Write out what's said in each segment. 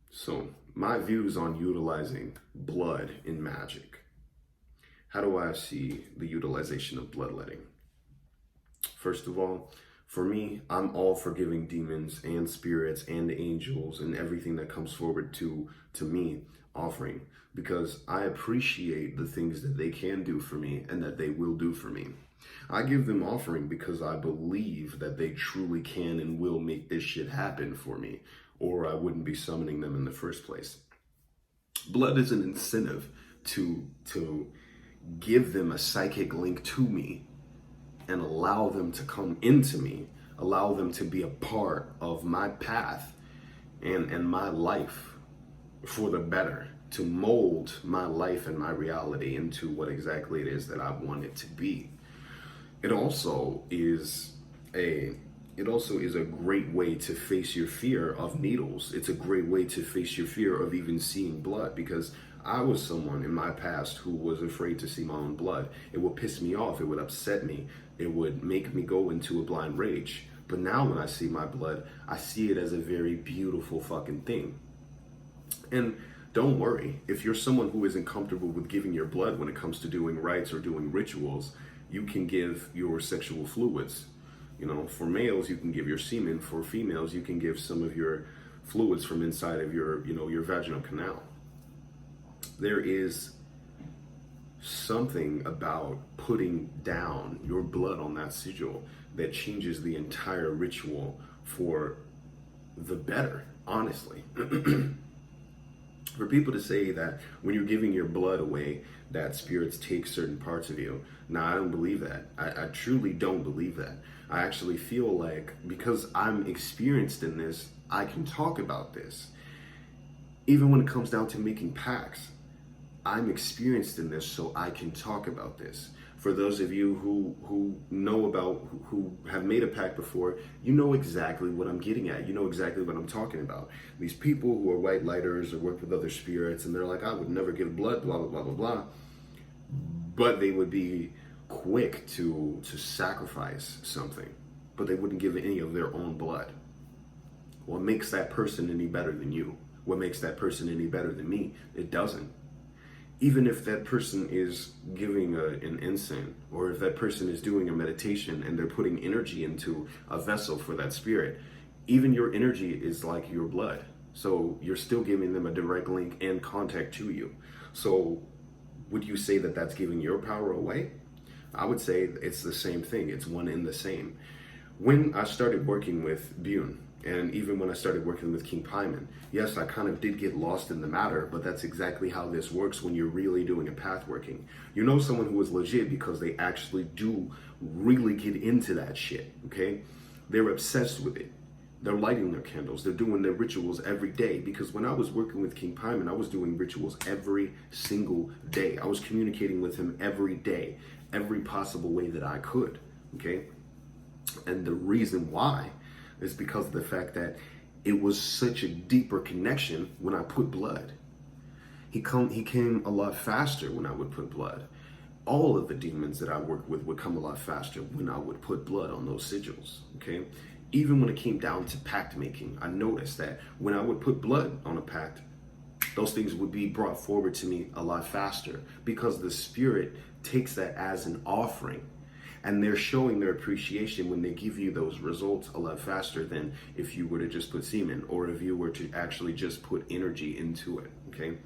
So, my views on utilizing blood in magic. How do I see the utilization of bloodletting? First of all, for me, I'm all for giving demons and spirits and angels and everything that comes forward to me offering, because I appreciate the things that they can do for me and that they will do for me. I give them offering because I believe that they truly can and will make this shit happen for me, or I wouldn't be summoning them in the first place. Blood is an incentive to give them a psychic link to me and allow them to come into me, allow them to be a part of my path and my life for the better, to mold my life and my reality into what exactly it is that I want it to be. It also is a great way to face your fear of needles. It's a great way to face your fear of even seeing blood, because I was someone in my past who was afraid to see my own blood. It would piss me off. It would upset me. It would make me go into a blind rage. But now when I see my blood, I see it as a very beautiful fucking thing. And don't worry, if you're someone who isn't comfortable with giving your blood when it comes to doing rites or doing rituals, you can give your sexual fluids. You know, for males, you can give your semen. For females, you can give some of your fluids from inside of your, your vaginal canal. There is something about putting down your blood on that sigil that changes the entire ritual for the better, honestly. For people to say that when you're giving your blood away, that spirits take certain parts of you, no, I don't believe that. I truly don't believe that. I actually feel like, because I'm experienced in this, I can talk about this. Even when it comes down to making pacts, I'm experienced in this, so I can talk about this. For those of you who know about, who have made a pact before, you know exactly what I'm getting at. You know exactly what I'm talking about. These people who are white lighters or work with other spirits, and they're like, I would never give blood, blah, blah, blah, blah, blah. But they would be quick to sacrifice something, but they wouldn't give any of their own blood. What makes that person any better than you? What makes that person any better than me? It doesn't. Even if that person is giving an incense, or if that person is doing a meditation and they're putting energy into a vessel for that spirit, even your energy is like your blood. So you're still giving them a direct link and contact to you. So would you say that that's giving your power away? I would say it's the same thing. It's one and the same. When I started working with Bune, and even when I started working with King Paimon, yes, I kind of did get lost in the matter, but that's exactly how this works when you're really doing a path working. You know someone who is legit because they actually do really get into that shit, okay? They're obsessed with it. They're lighting their candles. They're doing their rituals every day, because when I was working with King Paimon, I was doing rituals every single day. I was communicating with him every day, every possible way that I could, okay? And the reason why is because of the fact that it was such a deeper connection when I put blood. He came a lot faster when I would put blood. All of the demons that I worked with would come a lot faster when I would put blood on those sigils, okay? Even when it came down to pact making, I noticed that when I would put blood on a pact, those things would be brought forward to me a lot faster, because the spirit takes that as an offering. And they're showing their appreciation when they give you those results a lot faster than if you were to just put semen, or if you were to actually just put energy into it, okay?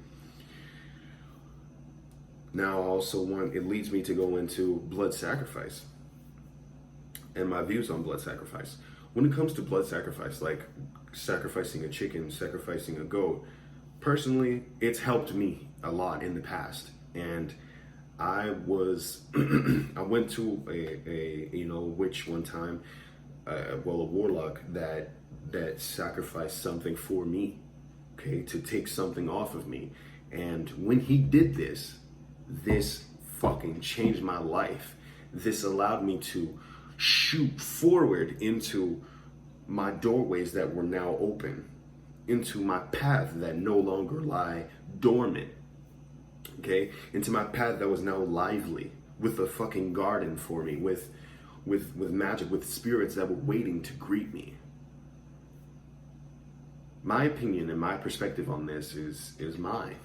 Now, it leads me to go into blood sacrifice and my views on blood sacrifice. When it comes to blood sacrifice, like sacrificing a chicken, sacrificing a goat, personally, it's helped me a lot in the past. And I went to a witch one time, a warlock that sacrificed something for me, okay, to take something off of me. And when he did this fucking changed my life. This allowed me to shoot forward into my doorways that were now open, into my path that no longer lie dormant. Okay, into my path that was now lively, with a fucking garden for me, with magic, with spirits that were waiting to greet me. My opinion and my perspective on this is mine.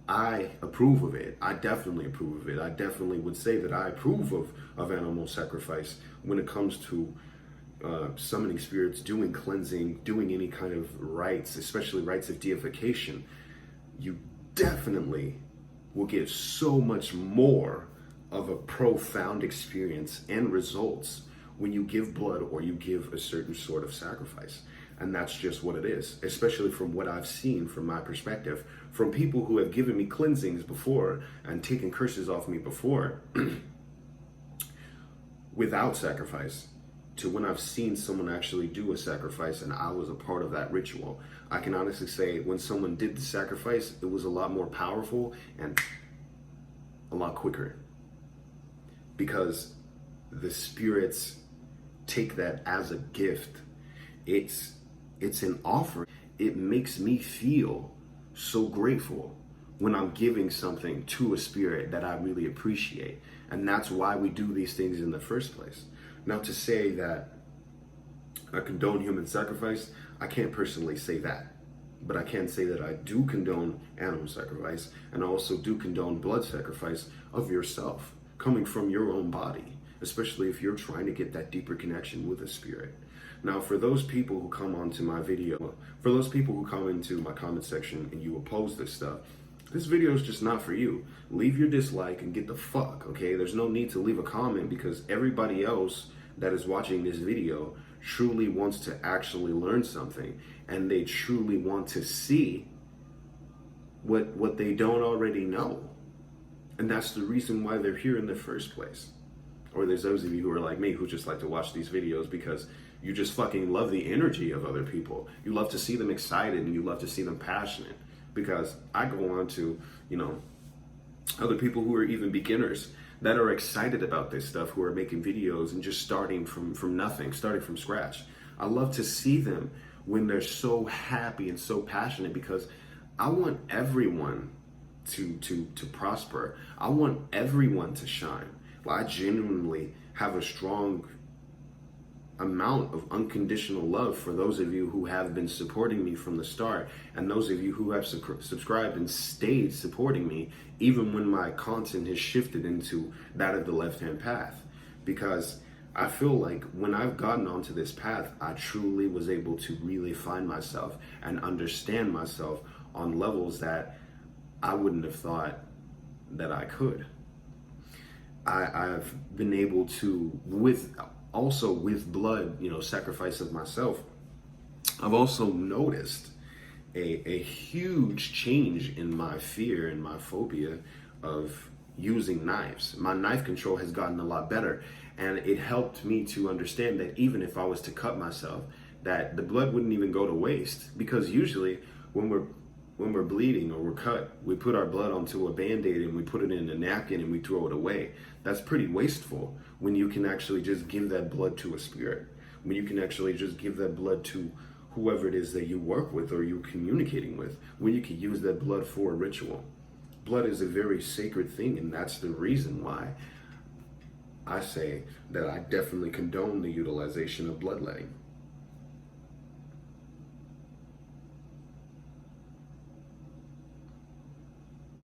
I approve of it. I definitely approve of it. I definitely would say that I approve of animal sacrifice when it comes to summoning spirits, doing cleansing, doing any kind of rites, especially rites of deification. You definitely will get so much more of a profound experience and results when you give blood or you give a certain sort of sacrifice. And that's just what it is, especially from what I've seen from my perspective, from people who have given me cleansings before and taken curses off me before without sacrifice, to when I've seen someone actually do a sacrifice and I was a part of that ritual. I can honestly say when someone did the sacrifice, it was a lot more powerful and a lot quicker, because the spirits take that as a gift. It's an offer. It makes me feel so grateful when I'm giving something to a spirit that I really appreciate. And that's why we do these things in the first place. Now, to say that I condone human sacrifice, I can't personally say that. But I can say that I do condone animal sacrifice, and I also do condone blood sacrifice of yourself, coming from your own body, especially if you're trying to get that deeper connection with a spirit. Now, for those people who come onto my video, for those people who come into my comment section and you oppose this stuff, this video is just not for you. Leave your dislike and get the fuck, okay? There's no need to leave a comment, because everybody else that is watching this video truly wants to actually learn something, and they truly want to see what they don't already know. And that's the reason why they're here in the first place. Or there's those of you who are like me, who just like to watch these videos because you just fucking love the energy of other people. You love to see them excited and you love to see them passionate. Because I go on to, other people who are even beginners that are excited about this stuff, who are making videos and just starting from nothing, starting from scratch. I love to see them when they're so happy and so passionate, because I want everyone to prosper. I want everyone to shine. Well, I genuinely have a strong amount of unconditional love for those of you who have been supporting me from the start, and those of you who have subscribed and stayed supporting me even when my content has shifted into that of the left-hand path. Because I feel like when I've gotten onto this path, I truly was able to really find myself and understand myself on levels that I wouldn't have thought that I could. I've been able to, with blood, sacrifice of myself, I've also noticed a huge change in my fear and my phobia of using knives. My knife control has gotten a lot better, and it helped me to understand that even if I was to cut myself, that the blood wouldn't even go to waste. Because usually when we're bleeding or we're cut, we put our blood onto a Band-Aid and we put it in a napkin and we throw it away. That's pretty wasteful when you can actually just give that blood to a spirit, when you can actually just give that blood to whoever it is that you work with or you're communicating with, when you can use that blood for a ritual. Blood is a very sacred thing, and that's the reason why I say that I definitely condone the utilization of bloodletting.